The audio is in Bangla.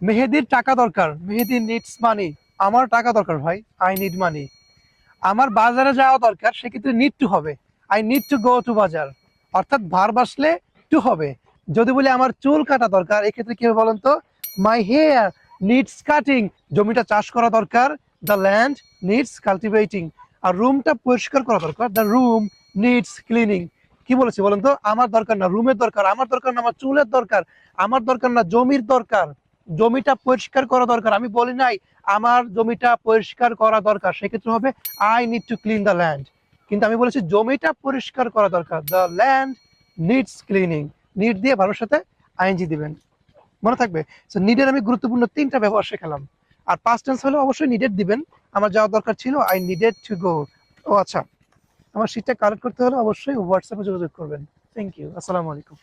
মেহেদির টাকা দরকার, মেহেদি নিডস মানি। আমার টাকা দরকার ভাই, আই নিড মানি। আমার বাজারে যাওয়া দরকার, সেক্ষেত্রে নিড টু হবে, I need to go to বাজার। অর্থাৎ ভার্ব আসলে টু হবে। যদি বলি আমার চুল কাটা দরকার, এক্ষেত্রে কি হবে বলেন তো? My hair needs cutting. জমিটা চাষ করা দরকার, দ্য ল্যান্ড নিডস কাল্টিভেটিং। আর রুমটা পরিষ্কার করা দরকার, দ্য রুম নিডস ক্লিনিং। কি বলেছি বলেন তো? আমার দরকার না রুমের দরকার, আমার দরকার না আমার চুলের দরকার, আমার দরকার না জমির দরকার, জমিটা পরিষ্কার করা দরকার। আমি বলি নাই আমার জমিটা পরিষ্কার করা দরকার, সেক্ষেত্রে হবে I need to clean the land. কিন্তু আমি বলেছি জমিটা পরিষ্কার করা দরকার, the land needs cleaning. Need দিয়ে ভালোর সাথে আইএনজি দিবেন, মনে থাকবে। সো নিডের আমি গুরুত্বপূর্ণ 3টা ব্যবহার শেখালাম। আর পাস্ট টেন্স হলে অবশ্যই নিডেড দিবেন। আমার যাওয়ার দরকার ছিল, আই নিডেড টু গো। ও আচ্ছা, আমার শীটটা কালেক্ট করতে হলে অবশ্যই হোয়াটসঅ্যাপে যোগাযোগ করবেন। থ্যাংক ইউ, আসসালামু আলাইকুম।